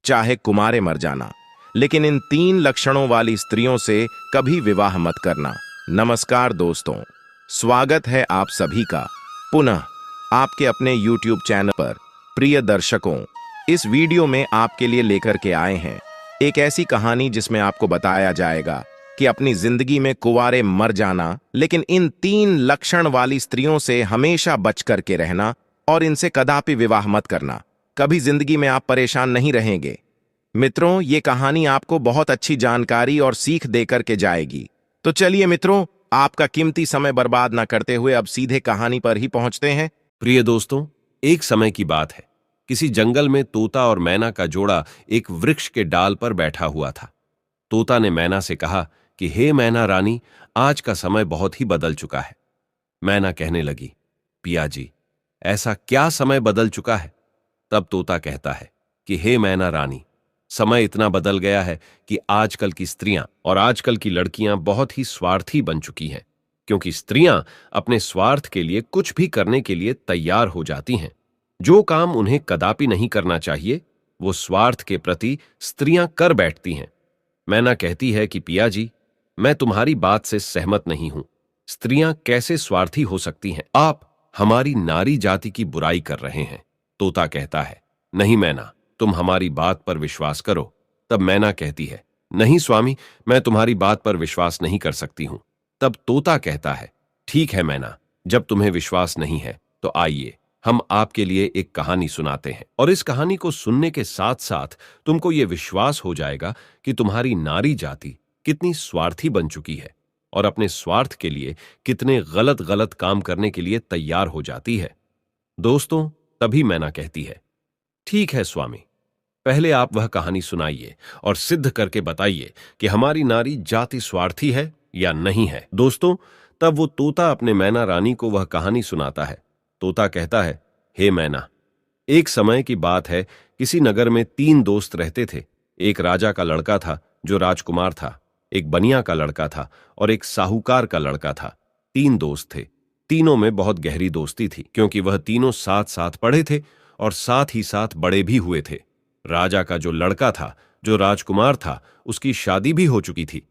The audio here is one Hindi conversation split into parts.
चाहे कुमारे मर जाना, लेकिन इन 3 लक्षणों वाली स्त्रियों से कभी विवाह मत करना। नमस्कार दोस्तों, स्वागत है आप सभी का पुनः आपके अपने YouTube चैनल पर। प्रिय दर्शकों, इस वीडियो में आपके लिए लेकर के आए हैं एक ऐसी कहानी जिसमें आपको बताया जाएगा कि अपनी जिंदगी में कुंवारे मर जाना, लेकिन इन 3 लक्षण वाली स्त्रियों से हमेशा बच करके रहना और इनसे कदापि विवाह मत करना। कभी जिंदगी में आप परेशान नहीं रहेंगे। मित्रों, ये कहानी आपको बहुत अच्छी जानकारी और सीख देकर के जाएगी। तो चलिए मित्रों, आपका कीमती समय बर्बाद ना करते हुए अब सीधे कहानी पर ही पहुंचते हैं। प्रिय दोस्तों, एक समय की बात है। किसी जंगल में तोता और मैना का जोड़ा एक वृक्ष के डाल पर बैठा हुआ था। तोता ने मैना से कहा कि हे मैना रानी, आज का समय बहुत ही बदल चुका है। मैना कहने लगी, पिया जी, ऐसा क्या समय बदल चुका है? तब तोता कहता है कि हे मैना रानी, समय इतना बदल गया है कि आजकल की स्त्रियां और आजकल की लड़कियां बहुत ही स्वार्थी बन चुकी हैं, क्योंकि स्त्रियां अपने स्वार्थ के लिए कुछ भी करने के लिए तैयार हो जाती हैं। जो काम उन्हें कदापि नहीं करना चाहिए, वो स्वार्थ के प्रति स्त्रियां कर बैठती हैं। मैना कहती है कि पिया जी, मैं तुम्हारी बात से सहमत नहीं हूं। स्त्रियां कैसे स्वार्थी हो सकती हैं? आप हमारी नारी जाति की बुराई कर रहे हैं। तोता कहता है, नहीं मैना, तुम हमारी बात पर विश्वास करो। तब मैना कहती है, नहीं स्वामी, मैं तुम्हारी बात पर विश्वास नहीं कर सकती हूं। तब तोता कहता है, ठीक है मैना, जब तुम्हें विश्वास नहीं है तो आइए हम आपके लिए एक कहानी सुनाते हैं, और इस कहानी को सुनने के साथ साथ तुमको यह विश्वास हो जाएगा कि तुम्हारी नारी जाति कितनी स्वार्थी बन चुकी है और अपने स्वार्थ के लिए कितने गलत गलत काम करने के लिए तैयार हो जाती है। दोस्तों, तभी मैना कहती है, ठीक है स्वामी, पहले आप वह कहानी सुनाइए और सिद्ध करके बताइए कि हमारी नारी जाति स्वार्थी है या नहीं है। दोस्तों, तब वो तोता अपने मैना रानी को वह कहानी सुनाता है। तोता कहता है, हे मैना, एक समय की बात है, किसी नगर में 3 दोस्त रहते थे। एक राजा का लड़का था जो राजकुमार था, एक बनिया का लड़का था और एक साहूकार का लड़का था। 3 दोस्त थे। तीनों में बहुत गहरी दोस्ती थी, क्योंकि वह तीनों साथ साथ पढ़े थे और साथ ही साथ बड़े भी हुए थे। राजा का जो लड़का था, जो राजकुमार था, उसकी शादी भी हो चुकी थी।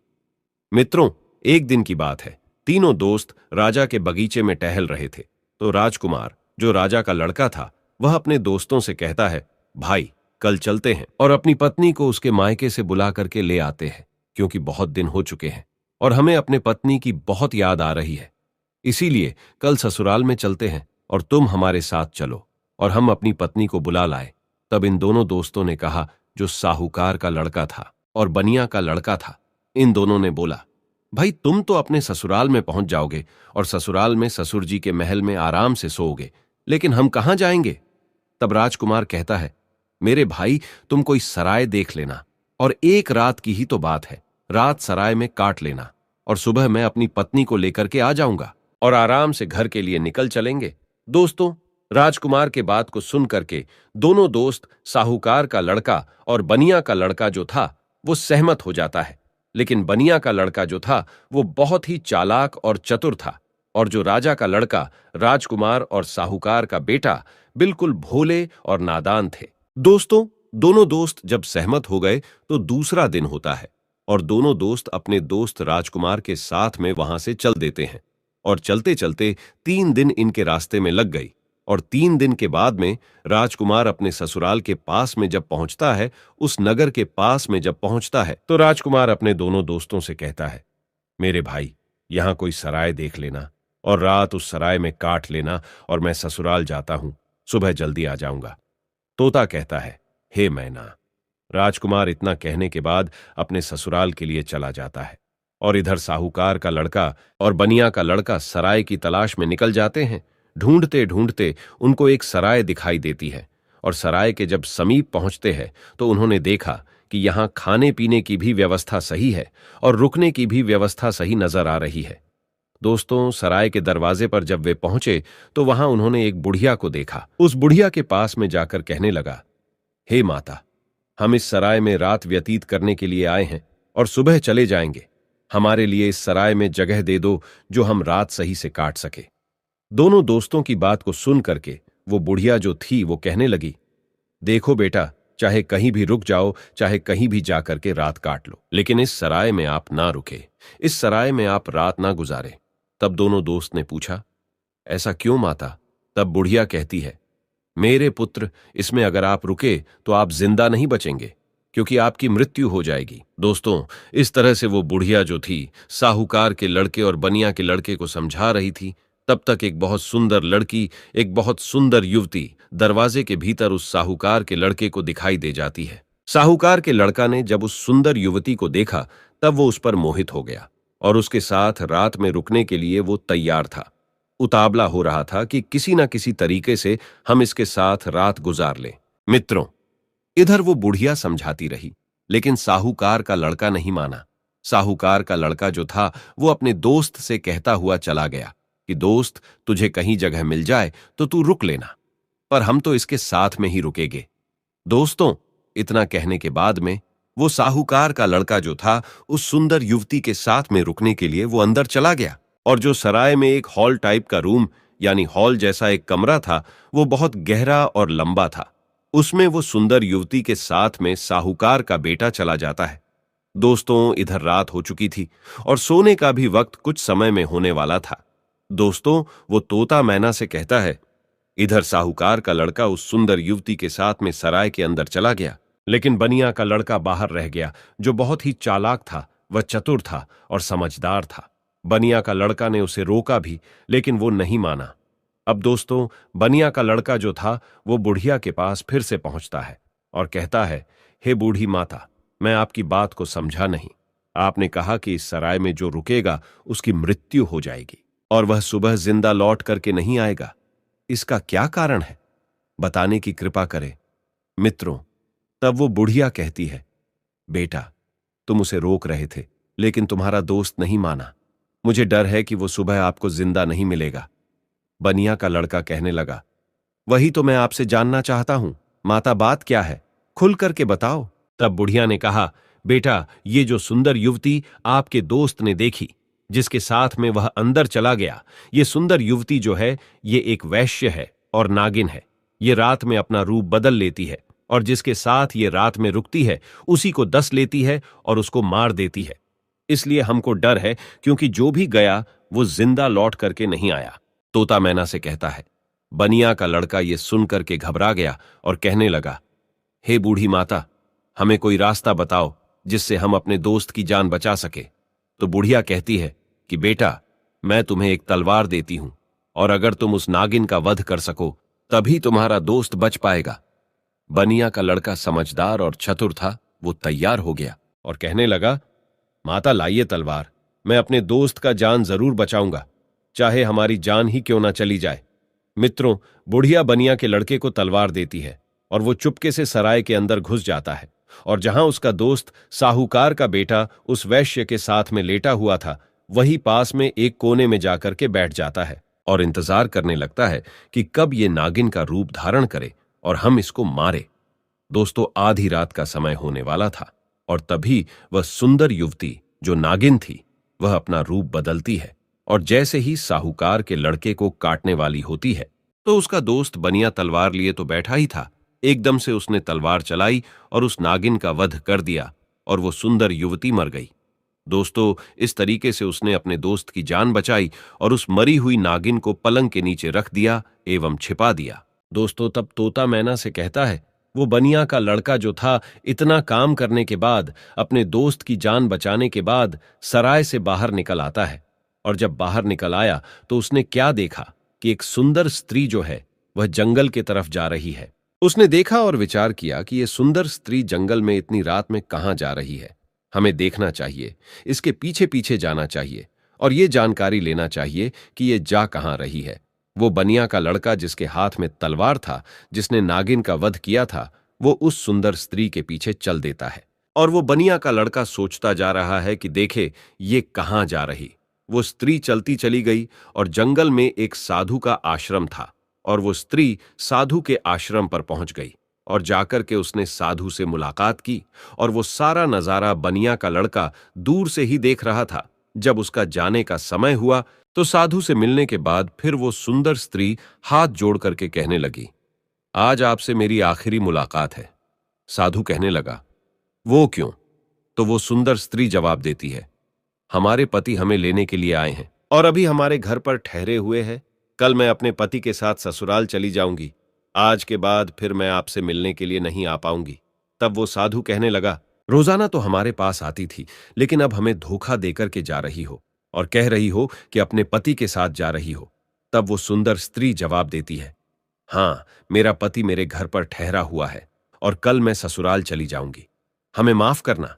मित्रों, एक दिन की बात है, तीनों दोस्त राजा के बगीचे में टहल रहे थे। तो राजकुमार, जो राजा का लड़का था, वह अपने दोस्तों से कहता है, भाई, कल चलते हैं और अपनी पत्नी को उसके मायके से बुला करके ले आते हैं, क्योंकि बहुत दिन हो चुके हैं और हमें अपने पत्नी की बहुत याद आ रही है। इसीलिए कल ससुराल में चलते हैं और तुम हमारे साथ चलो और हम अपनी पत्नी को बुला लाए। तब इन दोनों दोस्तों ने कहा, जो साहूकार का लड़का था और बनिया का लड़का था, इन दोनों ने बोला, भाई, तुम तो अपने ससुराल में पहुंच जाओगे और ससुराल में ससुर जी के महल में आराम से सोओगे, लेकिन हम कहां जाएंगे? तब राजकुमार कहता है, मेरे भाई, तुम कोई सराय देख लेना और एक रात की ही तो बात है, रात सराय में काट लेना और सुबह मैं अपनी पत्नी को लेकर के आ जाऊंगा और आराम से घर के लिए निकल चलेंगे। दोस्तों, राजकुमार के बात को सुन करके दोनों दोस्त, साहूकार का लड़का और बनिया का लड़का जो था, वो सहमत हो जाता है। लेकिन बनिया का लड़का जो था, वो बहुत ही चालाक और चतुर था, और जो राजा का लड़का, राजकुमार और साहूकार का बेटा, बिल्कुल भोले और नादान थे। दोस्तों, दोनों दोस्त जब सहमत हो गए तो दूसरा दिन होता है और दोनों दोस्त अपने दोस्त राजकुमार के साथ में वहां से चल देते हैं, और चलते चलते 3 दिन इनके रास्ते में लग गई। और 3 दिन के बाद में राजकुमार अपने ससुराल के पास में जब पहुंचता है, उस नगर के पास में जब पहुंचता है, तो राजकुमार अपने दोनों दोस्तों से कहता है, मेरे भाई, यहां कोई सराय देख लेना और रात उस सराय में काट लेना और मैं ससुराल जाता हूं, सुबह जल्दी आ जाऊंगा। तोता कहता है, हे मैना। राजकुमार इतना कहने के बाद अपने ससुराल के लिए चला जाता है, और इधर साहूकार का लड़का और बनिया का लड़का सराय की तलाश में निकल जाते हैं। ढूंढते ढूंढते उनको एक सराय दिखाई देती है, और सराय के जब समीप पहुंचते हैं तो उन्होंने देखा कि यहां खाने पीने की भी व्यवस्था सही है और रुकने की भी व्यवस्था सही नजर आ रही है। दोस्तों, सराय के दरवाजे पर जब वे पहुंचे तो वहां उन्होंने एक बुढ़िया को देखा। उस बुढ़िया के पास में जाकर कहने लगा, हे माता, हम इस सराय में रात व्यतीत करने के लिए आए हैं और सुबह चले जाएंगे। हमारे लिए इस सराय में जगह दे दो जो हम रात सही से काट सके। दोनों दोस्तों की बात को सुन करके वो बुढ़िया जो थी वो कहने लगी, देखो बेटा, चाहे कहीं भी रुक जाओ, चाहे कहीं भी जाकर के रात काट लो, लेकिन इस सराय में आप ना रुके, इस सराय में आप रात ना गुजारे। तब दोनों दोस्त ने पूछा, ऐसा क्यों माता? तब बुढ़िया कहती है, मेरे पुत्र, इसमें अगर आप रुके तो आप जिंदा नहीं बचेंगे, क्योंकि आपकी मृत्यु हो जाएगी। दोस्तों, इस तरह से वो बुढ़िया जो थी साहूकार के लड़के और बनिया के लड़के को समझा रही थी। तब तक एक बहुत सुंदर लड़की, एक बहुत सुंदर युवती दरवाजे के भीतर उस साहूकार के लड़के को दिखाई दे जाती है। साहूकार के लड़का ने जब उस सुंदर युवती को देखा तब वो उस पर मोहित हो गया और उसके साथ रात में रुकने के लिए वो तैयार था। उतावला हो रहा था कि किसी ना किसी तरीके से हम इसके साथ रात गुजार लें। मित्रों, इधर वो बुढ़िया समझाती रही, लेकिन साहूकार का लड़का नहीं माना। साहूकार का लड़का जो था वो अपने दोस्त से कहता हुआ चला गया कि दोस्त, तुझे कहीं जगह मिल जाए तो तू रुक लेना, पर हम तो इसके साथ में ही रुकेंगे। दोस्तों, इतना कहने के बाद में वो साहूकार का लड़का जो था उस सुंदर युवती के साथ में रुकने के लिए वो अंदर चला गया। और जो सराय में एक हॉल टाइप का रूम यानी हॉल जैसा एक कमरा था, वो बहुत गहरा और लंबा था। उसमें वो सुंदर युवती के साथ में साहूकार का बेटा चला जाता है। दोस्तों, इधर रात हो चुकी थी और सोने का भी वक्त कुछ समय में होने वाला था। दोस्तों, वो तोता मैना से कहता है, इधर साहूकार का लड़का उस सुंदर युवती के साथ में सराय के अंदर चला गया, लेकिन बनिया का लड़का बाहर रह गया, जो बहुत ही चालाक था, वह चतुर था और समझदार था। बनिया का लड़का ने उसे रोका भी, लेकिन वो नहीं माना। अब दोस्तों, बनिया का लड़का जो था वो बुढ़िया के पास फिर से पहुंचता है और कहता है, हे बूढ़ी माता, मैं आपकी बात को समझा नहीं। आपने कहा कि इस सराय में जो रुकेगा उसकी मृत्यु हो जाएगी और वह सुबह जिंदा लौट करके नहीं आएगा। इसका क्या कारण है? बताने की कृपा करें। मित्रों, तब वो बुढ़िया कहती है, बेटा, तुम उसे रोक रहे थे, लेकिन तुम्हारा दोस्त नहीं माना। मुझे डर है कि वो सुबह आपको जिंदा नहीं मिलेगा। बनिया का लड़का कहने लगा, वही तो मैं आपसे जानना चाहता हूं, माता, बात क्या है? खुल करके बताओ। तब बुढ़िया ने कहा, बेटा, ये जो सुंदर युवती आपके दोस्त ने देखी, जिसके साथ में वह अंदर चला गया, ये सुंदर युवती जो है ये एक वैश्य है और नागिन है। ये रात में अपना रूप बदल लेती है और जिसके साथ ये रात में रुकती है उसी को डस लेती है और उसको मार देती है। इसलिए हमको डर है, क्योंकि जो भी गया वो जिंदा लौट करके नहीं आया। तोता मैना से कहता है। बनिया का लड़का ये सुन करके घबरा गया और कहने लगा, हे बूढ़ी माता, हमें कोई रास्ता बताओ जिससे हम अपने दोस्त की जान बचा सके। तो बुढ़िया कहती है कि बेटा, मैं तुम्हें एक तलवार देती हूं और अगर तुम उस नागिन का वध कर सको तभी तुम्हारा दोस्त बच पाएगा। बनिया का लड़का समझदार और चतुर था, वो तैयार हो गया और कहने लगा, माता, लाइए तलवार, मैं अपने दोस्त का जान जरूर बचाऊंगा, चाहे हमारी जान ही क्यों ना चली जाए। मित्रों, बुढ़िया बनिया के लड़के को तलवार देती है और वो चुपके से सराय के अंदर घुस जाता है और जहां उसका दोस्त साहूकार का बेटा उस वैश्य के साथ में लेटा हुआ था, वही पास में एक कोने में जाकर के बैठ जाता है और इंतजार करने लगता है कि कब ये नागिन का रूप धारण करे और हम इसको मारे। दोस्तों, आधी रात का समय होने वाला था और तभी वह सुंदर युवती जो नागिन थी वह अपना रूप बदलती है और जैसे ही साहूकार के लड़के को काटने वाली होती है तो उसका दोस्त बनिया तलवार लिए तो बैठा ही था, एकदम से उसने तलवार चलाई और उस नागिन का वध कर दिया और वो सुंदर युवती मर गई। दोस्तों, इस तरीके से उसने अपने दोस्त की जान बचाई और उस मरी हुई नागिन को पलंग के नीचे रख दिया एवं छिपा दिया। दोस्तों, तब तोता मैना से कहता है, वो बनिया का लड़का जो था इतना काम करने के बाद, अपने दोस्त की जान बचाने के बाद सराय से बाहर निकल आता है और जब बाहर निकल आया तो उसने क्या देखा कि एक सुंदर स्त्री जो है वह जंगल की तरफ जा रही है। उसने देखा और विचार किया कि यह सुंदर स्त्री जंगल में इतनी रात में कहां जा रही है। हमें देखना चाहिए, इसके पीछे पीछे जाना चाहिए और ये जानकारी लेना चाहिए कि ये जा कहां रही है। वो बनिया का लड़का जिसके हाथ में तलवार था, जिसने नागिन का वध किया था, वो उस सुंदर स्त्री के पीछे चल देता है और वो बनिया का लड़का सोचता जा रहा है कि देखे ये कहां जा रही। वो स्त्री चलती चली गई और जंगल में एक साधु का आश्रम था और वो स्त्री साधु के आश्रम पर पहुंच गई और जाकर के उसने साधु से मुलाकात की और वो सारा नजारा बनिया का लड़का दूर से ही देख रहा था। जब उसका जाने का समय हुआ तो साधु से मिलने के बाद फिर वो सुंदर स्त्री हाथ जोड़ करके कहने लगी, आज आपसे मेरी आखिरी मुलाकात है। साधु कहने लगा, वो क्यों? तो वो सुंदर स्त्री जवाब देती है, हमारे पति हमें लेने के लिए आए हैं और अभी हमारे घर पर ठहरे हुए हैं। कल मैं अपने पति के साथ ससुराल चली जाऊंगी। आज के बाद फिर मैं आपसे मिलने के लिए नहीं आ पाऊंगी। तब वो साधु कहने लगा, रोजाना तो हमारे पास आती थी, लेकिन अब हमें धोखा देकर के जा रही हो और कह रही हो कि अपने पति के साथ जा रही हो। तब वो सुंदर स्त्री जवाब देती है, हाँ, मेरा पति मेरे घर पर ठहरा हुआ है और कल मैं ससुराल चली जाऊंगी। हमें माफ करना,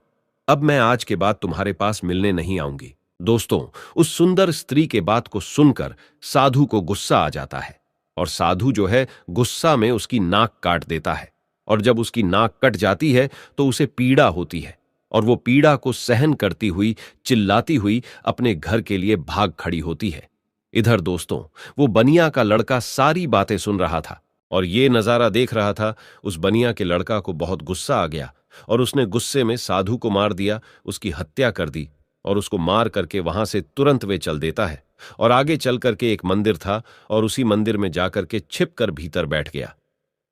अब मैं आज के बाद तुम्हारे पास मिलने नहीं आऊंगी। दोस्तों, उस सुंदर स्त्री के बात को सुनकर साधु को गुस्सा आ जाता है और साधु जो है गुस्सा में उसकी नाक काट देता है। और जब उसकी नाक कट जाती है तो उसे पीड़ा होती है और वो पीड़ा को सहन करती हुई चिल्लाती हुई अपने घर के लिए भाग खड़ी होती है। इधर दोस्तों, वो बनिया का लड़का सारी बातें सुन रहा था और ये नजारा देख रहा था। उस बनिया के लड़का को बहुत गुस्सा आ गया और उसने गुस्से में साधु को मार दिया, उसकी हत्या कर दी और उसको मार करके वहां से तुरंत वे चल देता है और आगे चल करके एक मंदिर था और उसी मंदिर में जाकर के छिप कर भीतर बैठ गया।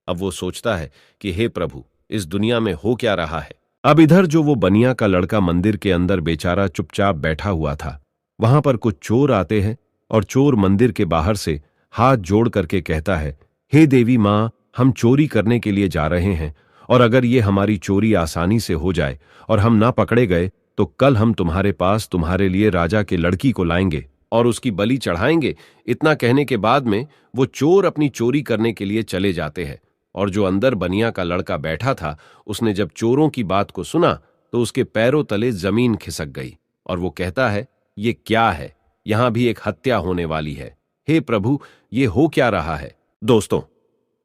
अब वो सोचता है कि हे प्रभु, इस दुनिया में हो क्या रहा है। अब इधर जो वो बनिया का लड़का मंदिर के अंदर बेचारा चुपचाप बैठा हुआ था, वहां पर कुछ चोर आते हैं और चोर मंदिर के बाहर से हाथ जोड़ करके कहता है, हे देवी मां, हम चोरी करने के लिए जा रहे हैं और अगर ये हमारी चोरी आसानी से हो जाए और हम ना पकड़े गए तो कल हम तुम्हारे पास तुम्हारे लिए राजा के लड़की को लाएंगे और उसकी बलि चढ़ाएंगे। इतना कहने के बाद में वो चोर अपनी चोरी करने के लिए चले जाते हैं और जो अंदर बनिया का लड़का बैठा था, उसने जब चोरों की बात को सुना तो उसके पैरों तले जमीन खिसक गई और वो कहता है, ये क्या है? यहां भी एक हत्या होने वाली है। हे प्रभु, ये हो क्या रहा है? दोस्तों,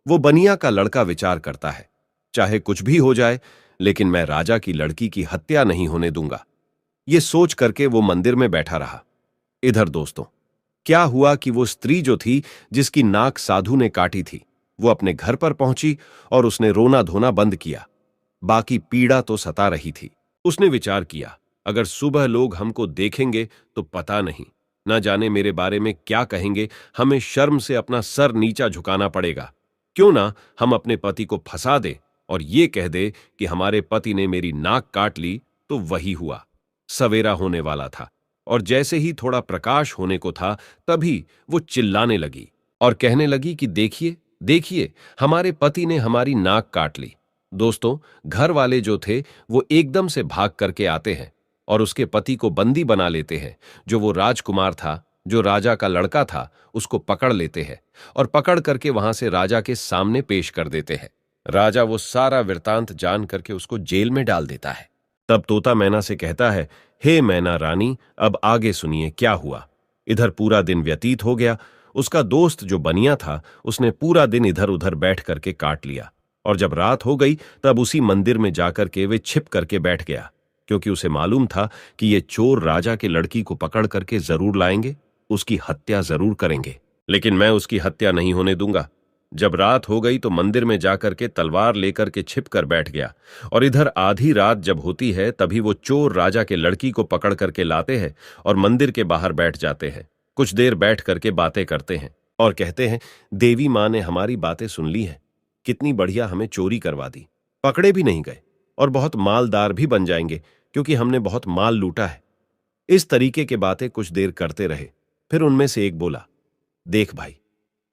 वो बनिया का लड़का विचार करता है, चाहे कुछ भी हो जाए, लेकिन मैं राजा की लड़की की हत्या नहीं होने दूंगा। ये सोच करके वो मंदिर में बैठा रहा। इधर दोस्तों, क्या हुआ कि वो स्त्री जो थी जिसकी नाक साधु ने काटी थी, वो अपने घर पर पहुंची और उसने रोना धोना बंद किया। बाकी पीड़ा तो सता रही थी। उसने विचार किया, अगर सुबह लोग हमको देखेंगे तो पता नहीं, न जाने मेरे बारे में क्या कहेंगे। हमें शर्म से अपना सर नीचा झुकाना पड़ेगा। क्यों ना हम अपने पति को फंसा दे और ये कह दे कि हमारे पति ने मेरी नाक काट ली। तो वही हुआ। सवेरा होने वाला था और जैसे ही थोड़ा प्रकाश होने को था, तभी वो चिल्लाने लगी और कहने लगी कि देखिए देखिए, हमारे पति ने हमारी नाक काट ली। दोस्तों, घर वाले जो थे वो एकदम से भाग करके आते हैं और उसके पति को बंदी बना लेते हैं। जो वो राजकुमार था, जो राजा का लड़का था, उसको पकड़ लेते हैं और पकड़ करके वहां से राजा के सामने पेश कर देते हैं। राजा वो सारा वृतांत जान करके उसको जेल में डाल देता है। तब तोता मैना से कहता है, हे मैना रानी, अब आगे सुनिए क्या हुआ। इधर पूरा दिन व्यतीत हो गया। उसका दोस्त जो बनिया था, उसने पूरा दिन इधर उधर बैठ करके काट लिया और जब रात हो गई तब उसी मंदिर में जाकर के वे छिप करके बैठ गया, क्योंकि उसे मालूम था कि ये चोर राजा के लड़की को पकड़ करके जरूर लाएंगे, उसकी हत्या जरूर करेंगे, लेकिन मैं उसकी हत्या नहीं होने दूंगा। जब रात हो गई तो मंदिर में जाकर के तलवार लेकर के छिप कर बैठ गया और इधर आधी रात जब होती है तभी वो चोर राजा के लड़की को पकड़ करके लाते हैं और मंदिर के बाहर बैठ जाते हैं। कुछ देर बैठ करके बातें करते हैं और कहते हैं, देवी मां ने हमारी बातें सुन ली है, कितनी बढ़िया हमें चोरी करवा दी, पकड़े भी नहीं गए और बहुत मालदार भी बन जाएंगे क्योंकि हमने बहुत माल लूटा है। इस तरीके के बातें कुछ देर करते रहे। फिर उनमें से एक बोला, देख भाई,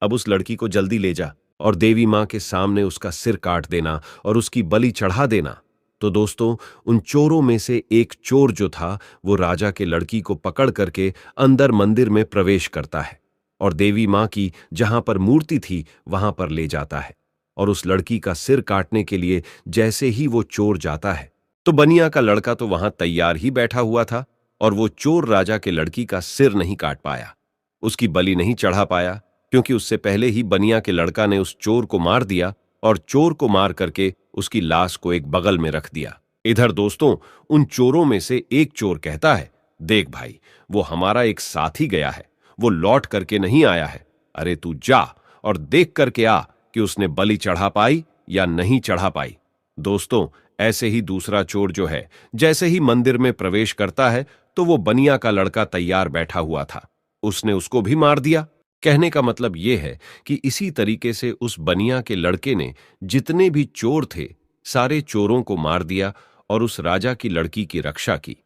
अब उस लड़की को जल्दी ले जा और देवी मां के सामने उसका सिर काट देना और उसकी बलि चढ़ा देना। तो दोस्तों, उन चोरों में से एक चोर जो था वो राजा के लड़की को पकड़ करके अंदर मंदिर में प्रवेश करता है और देवी मां की जहां पर मूर्ति थी वहां पर ले जाता है और उस लड़की का सिर काटने के लिए जैसे ही वो चोर जाता है तो बनिया का लड़का तो वहां तैयार ही बैठा हुआ था और वो चोर राजा के लड़की का सिर नहीं काट पाया, उसकी बलि नहीं चढ़ा पाया, क्योंकि उससे पहले ही बनिया के लड़का ने उस चोर को मार दिया और चोर को मार करके उसकी लाश को एक बगल में रख दिया। इधर दोस्तों, उन चोरों में से एक चोर कहता है, देख भाई, वो हमारा एक साथी गया है, वो लौट करके नहीं आया है। अरे तू जा और देख करके आ कि उसने बलि चढ़ा पाई या नहीं चढ़ा पाई। दोस्तों, ऐसे ही दूसरा चोर जो है जैसे ही मंदिर में प्रवेश करता है तो वो बनिया का लड़का तैयार बैठा हुआ था, उसने उसको भी मार दिया। कहने का मतलब यह है कि इसी तरीके से उस बनिया के लड़के ने जितने भी चोर थे सारे चोरों को मार दिया और उस राजा की लड़की की रक्षा की।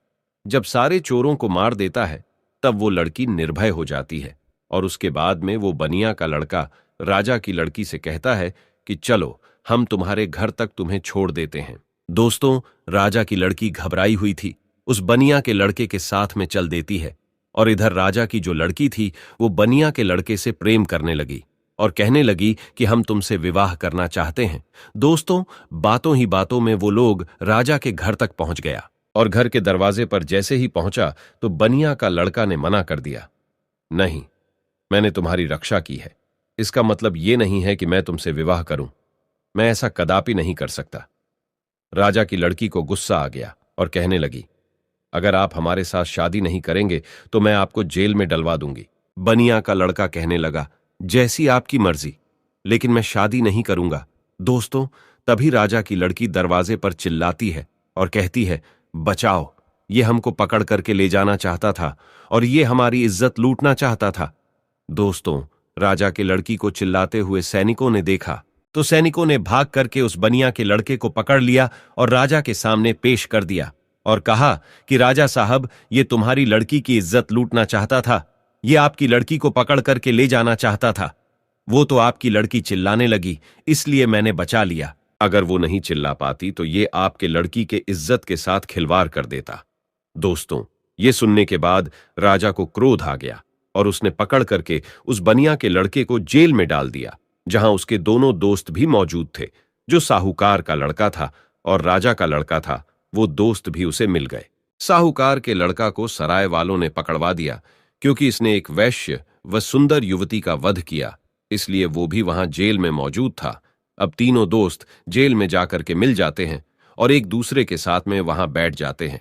जब सारे चोरों को मार देता है तब वो लड़की निर्भय हो जाती है और उसके बाद में वो बनिया का लड़का राजा की लड़की से कहता है कि चलो हम तुम्हारे घर तक तुम्हें छोड़ देते हैं। दोस्तों, राजा की लड़की घबराई हुई थी, उस बनिया के लड़के के साथ में चल देती है और इधर राजा की जो लड़की थी वो बनिया के लड़के से प्रेम करने लगी और कहने लगी कि हम तुमसे विवाह करना चाहते हैं। दोस्तों, बातों ही बातों में वो लोग राजा के घर तक पहुंच गया और घर के दरवाजे पर जैसे ही पहुंचा तो बनिया का लड़का ने मना कर दिया, नहीं, मैंने तुम्हारी रक्षा की है, इसका मतलब ये नहीं है कि मैं तुमसे विवाह करूं, मैं ऐसा कदापि नहीं कर सकता। राजा की लड़की को गुस्सा आ गया और कहने लगी, अगर आप हमारे साथ शादी नहीं करेंगे तो मैं आपको जेल में डलवा दूंगी। बनिया का लड़का कहने लगा, जैसी आपकी मर्जी, लेकिन मैं शादी नहीं करूंगा। दोस्तों, तभी राजा की लड़की दरवाजे पर चिल्लाती है और कहती है, बचाओ, ये हमको पकड़ करके ले जाना चाहता था और ये हमारी इज्जत लूटना चाहता था। दोस्तों, राजा के लड़की को चिल्लाते हुए सैनिकों ने देखा तो सैनिकों ने भाग करके उस बनिया के लड़के को पकड़ लिया और राजा के सामने पेश कर दिया और कहा कि राजा साहब, ये तुम्हारी लड़की की इज्जत लूटना चाहता था, ये आपकी लड़की को पकड़ करके ले जाना चाहता था। वो तो आपकी लड़की चिल्लाने लगी, इसलिए मैंने बचा लिया। अगर वो नहीं चिल्ला पाती तो ये आपके लड़की के इज्जत के साथ खिलवाड़ कर देता। दोस्तों, ये सुनने के बाद राजा को क्रोध आ गया और उसने पकड़ करके उस बनिया के लड़के को जेल में डाल दिया, जहां उसके दोनों दोस्त भी मौजूद थे। जो साहूकार का लड़का था और राजा का लड़का था, वो दोस्त भी उसे मिल गए। साहूकार के लड़का को सराय वालों ने पकड़वा दिया क्योंकि इसने एक वैश्य व सुंदर युवती का वध किया, इसलिए वो भी वहां जेल में मौजूद था। अब तीनों दोस्त जेल में जाकर के मिल जाते हैं और एक दूसरे के साथ में वहां बैठ जाते हैं।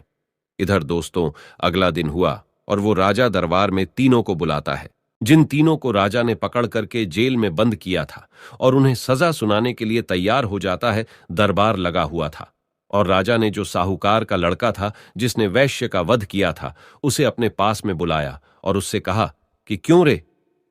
इधर दोस्तों, अगला दिन हुआ और वो राजा दरबार में तीनों को बुलाता है, जिन तीनों को राजा ने पकड़ करके जेल में बंद किया था, और उन्हें सजा सुनाने के लिए तैयार हो जाता है। दरबार लगा हुआ था और राजा ने जो साहूकार का लड़का था जिसने वैश्य का वध किया था, उसे अपने पास में बुलाया और उससे कहा कि क्यों रे,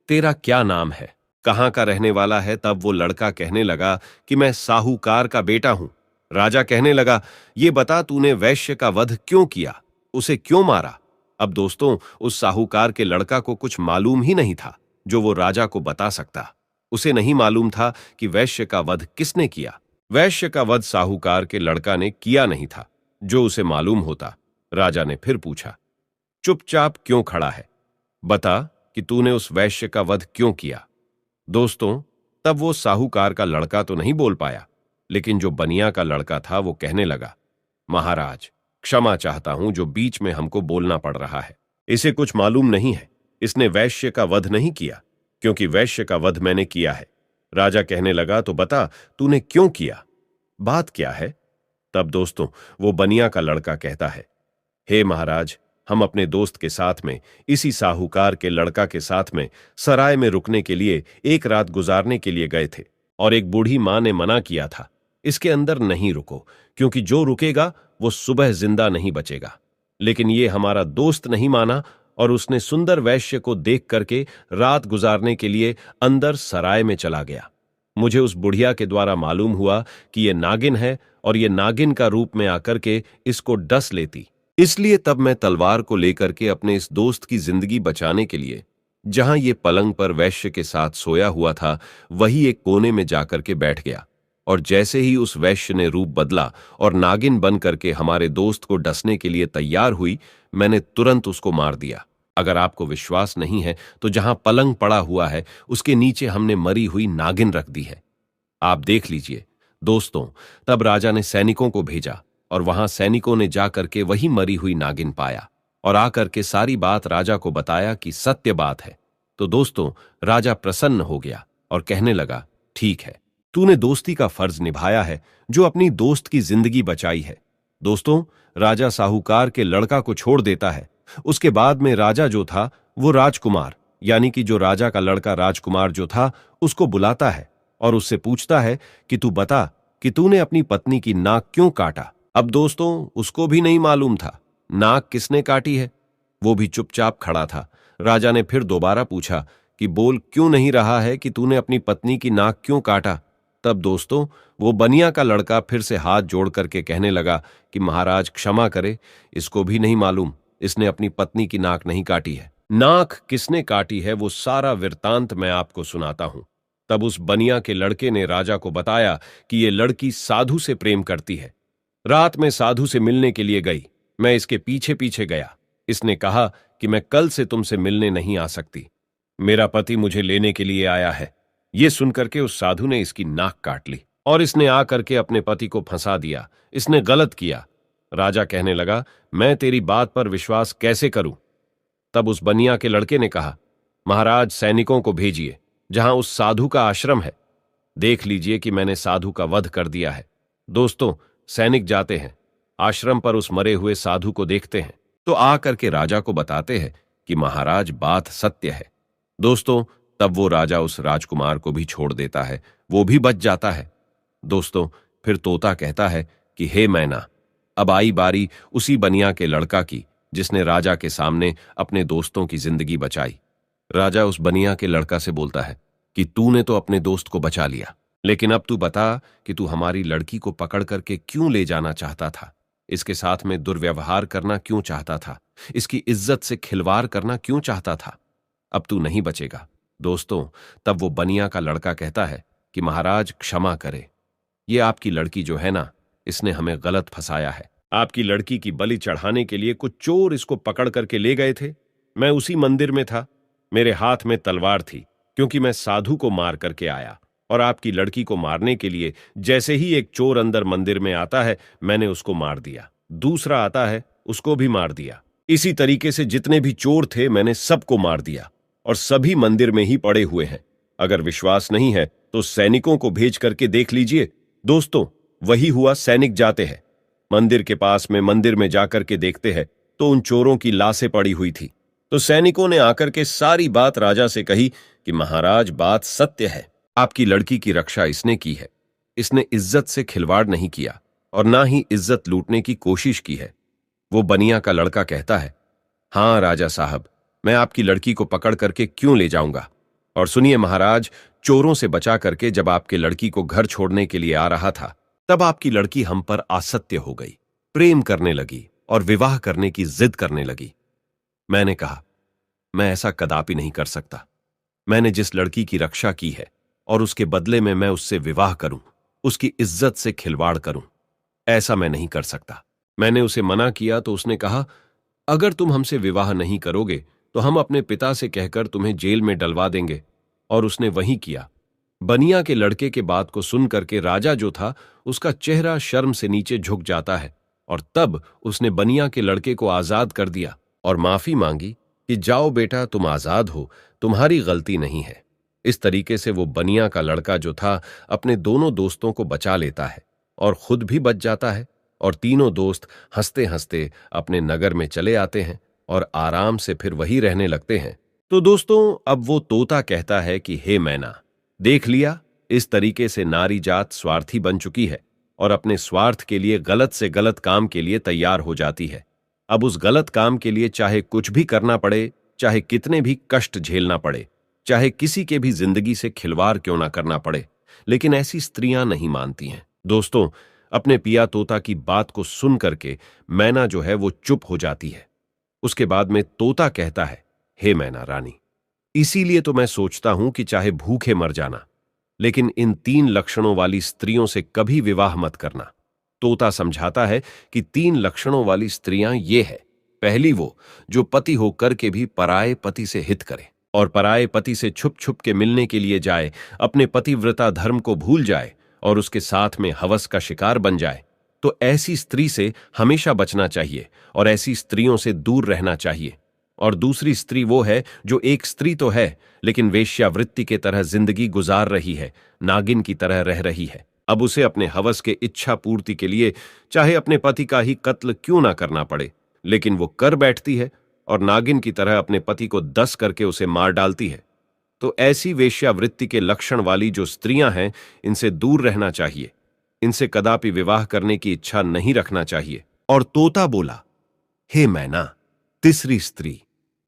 तेरा क्या नाम है, कहाँ का रहने वाला है। तब वो लड़का कहने लगा कि मैं साहूकार का बेटा हूं। राजा कहने लगा, ये बता, तूने वैश्य का वध क्यों किया, उसे क्यों मारा। अब दोस्तों, उस साहूकार के लड़का को कुछ मालूम ही नहीं था जो वो राजा को बता सकता। उसे नहीं मालूम था कि वैश्य का वध किसने किया। वैश्य का वध साहूकार के लड़का ने किया नहीं था। जो उसे मालूम होता, राजा ने फिर पूछा, चुपचाप क्यों खड़ा है, बता कि तूने उस वैश्य का वध क्यों किया। दोस्तों, तब वो साहूकार का लड़का तो नहीं बोल पाया, लेकिन जो बनिया का लड़का था वो कहने लगा, महाराज, क्षमा चाहता हूं जो बीच में हमको बोलना पड़ रहा है। इसे कुछ मालूम नहीं है, इसने वैश्य का वध नहीं किया, क्योंकि वैश्य का वध मैंने किया है। राजा कहने लगा, तो बता तूने क्यों किया, बात क्या है। तब दोस्तों, वो बनिया का लड़का कहता है, हे महाराज, हम अपने दोस्त के साथ में, इसी साहूकार के लड़का के साथ में सराय में रुकने के लिए एक रात गुजारने के लिए गए थे और एक बूढ़ी मां ने मना किया था, इसके अंदर नहीं रुको, क्योंकि जो रुकेगा वो सुबह जिंदा नहीं बचेगा। लेकिन ये हमारा दोस्त नहीं माना और उसने सुंदर वैश्य को देख करके रात गुजारने के लिए अंदर सराय में चला गया। मुझे उस बुढ़िया के द्वारा मालूम हुआ कि ये नागिन है और ये नागिन का रूप में आकर के इसको डस लेती, इसलिए तब मैं तलवार को लेकर के अपने इस दोस्त की जिंदगी बचाने के लिए जहां ये पलंग पर वैश्य के साथ सोया हुआ था, वही एक कोने में जाकर के बैठ गया। और जैसे ही उस वैश्य ने रूप बदला और नागिन बन करके हमारे दोस्त को डसने के लिए तैयार हुई, मैंने तुरंत उसको मार दिया। अगर आपको विश्वास नहीं है तो जहां पलंग पड़ा हुआ है उसके नीचे हमने मरी हुई नागिन रख दी है, आप देख लीजिए। दोस्तों, तब राजा ने सैनिकों को भेजा और वहां सैनिकों ने जाकर के वही मरी हुई नागिन पाया और आकर के सारी बात राजा को बताया कि सत्य बात है। तो दोस्तों, राजा प्रसन्न हो गया और कहने लगा, ठीक है, तूने दोस्ती का फर्ज निभाया है, जो अपनी दोस्त की जिंदगी बचाई है। दोस्तों, राजा साहूकार के लड़का को छोड़ देता है। उसके बाद में राजा जो था वो राजकुमार, यानी कि जो राजा का लड़का राजकुमार जो था, उसको बुलाता है और उससे पूछता है कि तू बता कि तूने अपनी पत्नी की नाक क्यों काटा। अब दोस्तों, उसको भी नहीं मालूम था नाक किसने काटी है, वो भी चुपचाप खड़ा था। राजा ने फिर दोबारा पूछा कि बोल क्यों नहीं रहा है कि तूने अपनी पत्नी की नाक क्यों काटा। तब दोस्तों वो बनिया का लड़का फिर से हाथ जोड़ करके कहने लगा कि महाराज क्षमा करे, इसको भी नहीं मालूम इसने अपनी पत्नी की नाक नहीं काटी है। नाक किसने काटी है वो सारा वृत्तांत मैं आपको सुनाता हूं। तब उस बनिया के लड़के ने राजा को बताया कि ये लड़की साधु से प्रेम करती है। रात में साधु से मिलने के लिए गई, मैं इसके पीछे पीछे गया। इसने कहा कि मैं कल से तुमसे मिलने नहीं आ सकती, मेरा पति मुझे लेने के लिए आया है। ये सुनकर के उस साधु ने इसकी नाक काट ली और इसने आकर के अपने पति को फंसा दिया। इसने गलत किया। राजा कहने लगा, मैं तेरी बात पर विश्वास कैसे करूं? तब उस बनिया के लड़के ने कहा, महाराज सैनिकों को भेजिए जहां उस साधु का आश्रम है। देख लीजिए कि मैंने साधु का वध कर दिया है। दोस्तों, सैनिक जाते हैं, आश्रम पर उस मरे हुए साधु को देखते हैं, तो आकर के राजा को बताते हैं कि महाराज बात सत्य है। दोस्तों, तब वो राजा उस राजकुमार को भी छोड़ देता है, वो भी बच जाता है। दोस्तों, फिर तोता कहता है कि हे मैना, अब आई बारी उसी बनिया के लड़का की जिसने राजा के सामने अपने दोस्तों की जिंदगी बचाई। राजा उस बनिया के लड़का से बोलता है कि तूने तो अपने दोस्त को बचा लिया, लेकिन अब तू बता कि तू हमारी लड़की को पकड़ करके क्यों ले जाना चाहता था, इसके साथ में दुर्व्यवहार करना क्यों चाहता था, इसकी इज्जत से खिलवाड़ करना क्यों चाहता था। अब तू नहीं बचेगा। दोस्तों, तब वो बनिया का लड़का कहता है कि महाराज क्षमा करे, ये आपकी लड़की जो है ना, इसने हमें गलत फंसाया है। आपकी लड़की की बलि चढ़ाने के लिए कुछ चोर इसको पकड़ करके ले गए थे। मैं उसी मंदिर में था, मेरे हाथ में तलवार थी क्योंकि मैं साधु को मार करके आया, और आपकी लड़की को मारने के लिए जैसे ही एक चोर अंदर मंदिर में आता है, मैंने उसको मार दिया। दूसरा आता है, उसको भी मार दिया। इसी तरीके से जितने भी चोर थे मैंने सबको मार दिया, और सभी मंदिर में ही पड़े हुए हैं। अगर विश्वास नहीं है तो सैनिकों को भेज करके देख लीजिए। दोस्तों, वही हुआ। सैनिक जाते हैं मंदिर के पास में, मंदिर में जाकर के देखते हैं तो उन चोरों की लाशें पड़ी हुई थी। तो सैनिकों ने आकर के सारी बात राजा से कही कि महाराज बात सत्य है, आपकी लड़की की रक्षा इसने की है। इसने इज्जत से खिलवाड़ नहीं किया और ना ही इज्जत लूटने की कोशिश की है। वो बनिया का लड़का कहता है, हाँ राजा साहब, मैं आपकी लड़की को पकड़ करके क्यों ले जाऊंगा। और सुनिए महाराज, चोरों से बचा करके जब आपके लड़की को घर छोड़ने के लिए आ रहा था, तब आपकी लड़की हम पर आसक्ति हो गई, प्रेम करने लगी और विवाह करने की जिद करने लगी। मैंने कहा, मैं ऐसा कदापि नहीं कर सकता। मैंने जिस लड़की की रक्षा की है और उसके बदले में मैं उससे विवाह करूं, उसकी इज्जत से खिलवाड़ करूं, ऐसा मैं नहीं कर सकता। मैंने उसे मना किया तो उसने कहा, अगर तुम हमसे विवाह नहीं करोगे तो हम अपने पिता से कहकर तुम्हें जेल में डलवा देंगे। और उसने वही किया। बनिया के लड़के के बात को सुन करके राजा जो था, उसका चेहरा शर्म से नीचे झुक जाता है, और तब उसने बनिया के लड़के को आजाद कर दिया और माफी मांगी कि जाओ बेटा, तुम आजाद हो, तुम्हारी गलती नहीं है। इस तरीके से वो बनिया का लड़का जो था अपने दोनों दोस्तों को बचा लेता है और खुद भी बच जाता है, और तीनों दोस्त हंसते हंसते अपने नगर में चले आते हैं और आराम से फिर वही रहने लगते हैं। तो दोस्तों, अब वो तोता कहता है कि हे मैना, देख लिया, इस तरीके से नारी जात स्वार्थी बन चुकी है और अपने स्वार्थ के लिए गलत से गलत काम के लिए तैयार हो जाती है। अब उस गलत काम के लिए चाहे कुछ भी करना पड़े, चाहे कितने भी कष्ट झेलना पड़े, चाहे किसी के भी जिंदगी से खिलवाड़ क्यों ना करना पड़े, लेकिन ऐसी स्त्रियां नहीं मानती हैं। दोस्तों, अपने पिया तोता की बात को सुन करके मैना जो है वो चुप हो जाती है। उसके बाद में तोता कहता है, हे मैना रानी, इसीलिए तो मैं सोचता हूं कि चाहे भूखे मर जाना, लेकिन इन 3 लक्षणों वाली स्त्रियों से कभी विवाह मत करना। तोता समझाता है कि 3 लक्षणों वाली स्त्रियां ये है। पहली, वो जो पति होकर के भी पराये पति से हित करे और पराये पति से छुप छुप के मिलने के लिए जाए, अपने पतिव्रता धर्म को भूल जाए और उसके साथ में हवस का शिकार बन जाए। तो ऐसी स्त्री से हमेशा बचना चाहिए और ऐसी स्त्रियों से दूर रहना चाहिए। और दूसरी स्त्री वो है जो एक स्त्री तो है, लेकिन वेश्यावृत्ति के तरह जिंदगी गुजार रही है, नागिन की तरह रह रही है। अब उसे अपने हवस के इच्छा पूर्ति के लिए चाहे अपने पति का ही कत्ल क्यों ना करना पड़े, लेकिन वो कर बैठती है और नागिन की तरह अपने पति को दस करके उसे मार डालती है। तो ऐसी वेश्यावृत्ति के लक्षण वाली जो स्त्रियां हैं, इनसे दूर रहना चाहिए, इनसे कदापि विवाह करने की इच्छा नहीं रखना चाहिए। और तोता बोला, हे मैना, तीसरी स्त्री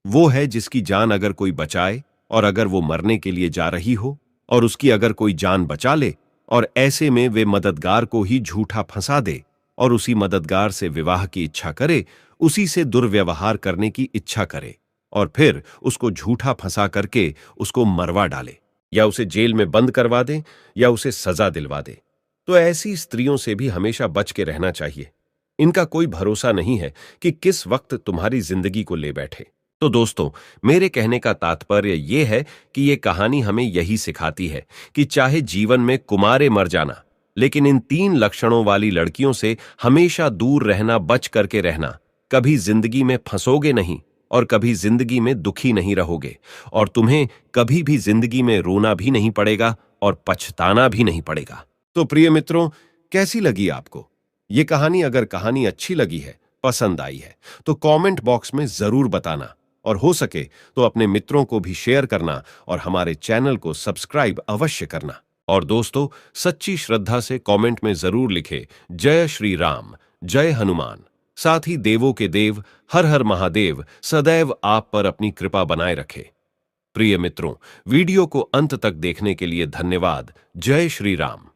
वो है जिसकी जान अगर कोई बचाए और अगर वो मरने के लिए जा रही हो और उसकी अगर कोई जान बचा ले और ऐसे में वे मददगार को ही झूठा फंसा दे और उसी मददगार से विवाह की इच्छा करे, उसी से दुर्व्यवहार करने की इच्छा करे और फिर उसको झूठा फंसा करके उसको मरवा डाले या उसे जेल में बंद करवा दे या उसे सजा दिलवा दे। तो ऐसी स्त्रियों से भी हमेशा बच के रहना चाहिए। इनका कोई भरोसा नहीं है कि किस वक्त तुम्हारी जिंदगी को ले बैठे। तो दोस्तों, मेरे कहने का तात्पर्य यह है कि ये कहानी हमें यही सिखाती है कि चाहे जीवन में कुमारे मर जाना, लेकिन इन 3 लक्षणों वाली लड़कियों से हमेशा दूर रहना, बच करके रहना। कभी जिंदगी में फंसोगे नहीं और कभी जिंदगी में दुखी नहीं रहोगे और तुम्हें कभी भी जिंदगी में रोना भी नहीं पड़ेगा और पछताना भी नहीं पड़ेगा। तो प्रिय मित्रों, कैसी लगी आपको ये कहानी? अगर कहानी अच्छी लगी है, पसंद आई है, तो कमेंट बॉक्स में जरूर बताना और हो सके तो अपने मित्रों को भी शेयर करना और हमारे चैनल को सब्सक्राइब अवश्य करना। और दोस्तों, सच्ची श्रद्धा से कमेंट में जरूर लिखे जय श्री राम, जय हनुमान। साथ ही देवों के देव हर हर महादेव सदैव आप पर अपनी कृपा बनाए रखे। प्रिय मित्रों, वीडियो को अंत तक देखने के लिए धन्यवाद। जय श्री राम।